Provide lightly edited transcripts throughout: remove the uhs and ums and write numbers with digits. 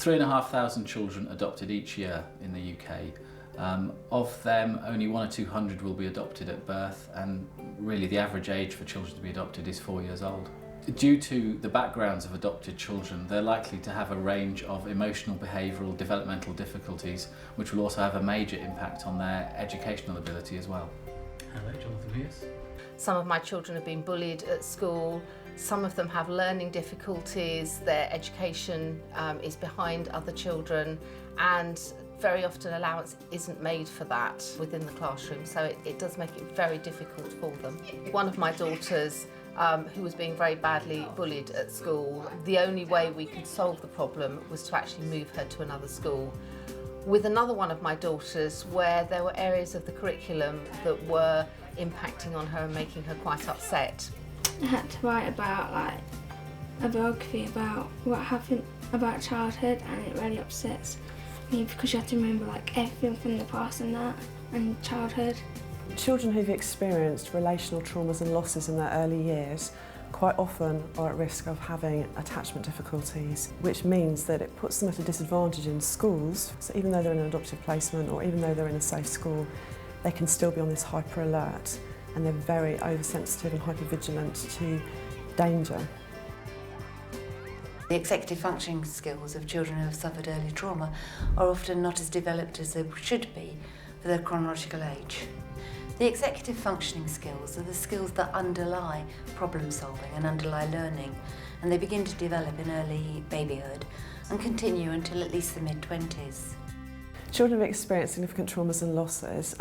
3,500 children adopted each year in the UK. Of them, only 100 or 200 will be adopted at birth, and really the average age for children to be adopted is 4 years old. Due to the backgrounds of adopted children, they're likely to have a range of emotional, behavioural, developmental difficulties, which will also have a major impact on their educational ability as well. Hello, Jonathan Pierce. Some of my children have been bullied at school. Some of them have learning difficulties. Their education is behind other children, and very often allowance isn't made for that within the classroom, so it does make it very difficult for them. One of my daughters, who was being very badly bullied at school, the only way we could solve the problem was to actually move her to another school. With another one of my daughters, where there were areas of the curriculum that were impacting on her and making her quite upset. I had to write about a biography about what happened about childhood, and it really upsets me because you have to remember everything from the past and that and childhood. Children who've experienced relational traumas and losses in their early years quite often are at risk of having attachment difficulties, which means that it puts them at a disadvantage in schools. So even though they're in an adoptive placement or even though they're in a safe school, they can still be on this hyper alert, and they're very oversensitive and hypervigilant to danger. The executive functioning skills of children who have suffered early trauma are often not as developed as they should be for their chronological age. The executive functioning skills are the skills that underlie problem solving and underlie learning, and they begin to develop in early babyhood and continue until at least the mid-20s. Children who experience significant traumas and losses,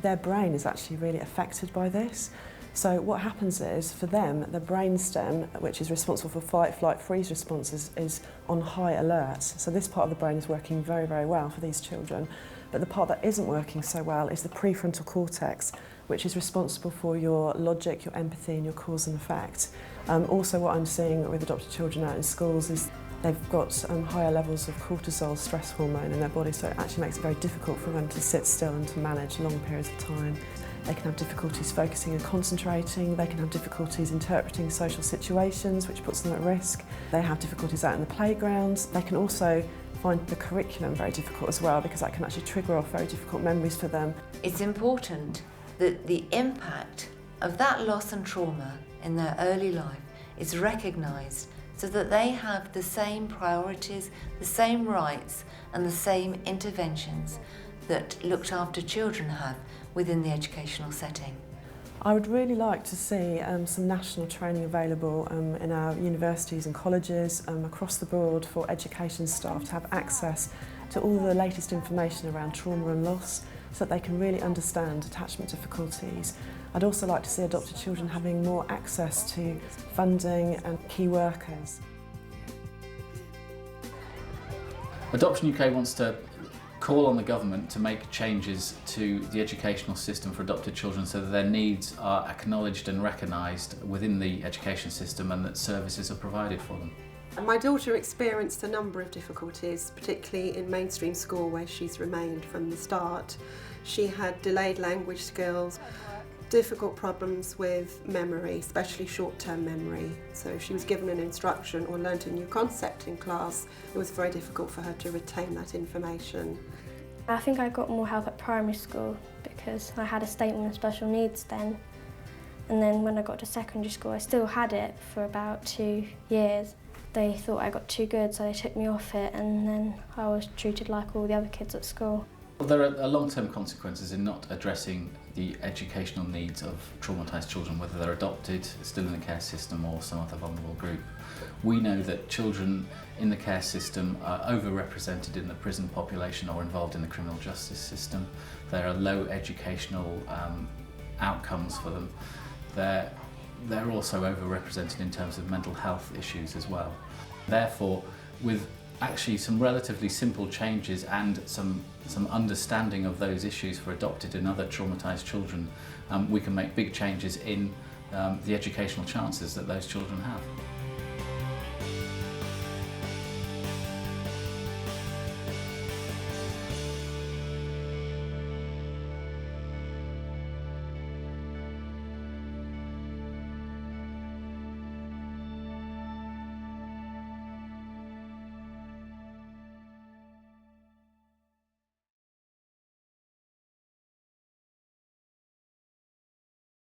their brain is actually really affected by this. So what happens is, for them, the brainstem, which is responsible for fight, flight, freeze responses, is on high alert. So this part of the brain is working very, very well for these children. But the part that isn't working so well is the prefrontal cortex, which is responsible for your logic, your empathy and your cause and effect. Also what I'm seeing with adopted children out in schools is they've got higher levels of cortisol, stress hormone in their body, so it actually makes it very difficult for them to sit still and to manage long periods of time. They can have difficulties focusing and concentrating, they can have difficulties interpreting social situations, which puts them at risk. They have difficulties out in the playgrounds. They can also find the curriculum very difficult as well, because that can actually trigger off very difficult memories for them. It's important that the impact of that loss and trauma in their early life is recognised, so that they have the same priorities, the same rights and the same interventions that looked after children have within the educational setting. I would really like to see some national training available in our universities and colleges across the board for education staff to have access to all the latest information around trauma and loss, so that they can really understand attachment difficulties. I'd also like to see adopted children having more access to funding and key workers. Adoption UK wants to call on the government to make changes to the educational system for adopted children so that their needs are acknowledged and recognised within the education system, and that services are provided for them. My daughter experienced a number of difficulties, particularly in mainstream school where she's remained from the start. She had delayed language skills, difficult problems with memory, especially short-term memory. So if she was given an instruction or learnt a new concept in class, it was very difficult for her to retain that information. I think I got more help at primary school because I had a statement of special needs then. And then when I got to secondary school, I still had it for about 2 years. They thought I got too good, so they took me off it, and then I was treated like all the other kids at school. Well, there are long-term consequences in not addressing the educational needs of traumatised children, whether they're adopted, still in the care system or some other vulnerable group. We know that children in the care system are overrepresented in the prison population or involved in the criminal justice system. There are low educational outcomes for them. They're also overrepresented in terms of mental health issues as well. Therefore, with actually some relatively simple changes and some understanding of those issues for adopted and other traumatised children, we can make big changes in the educational chances that those children have.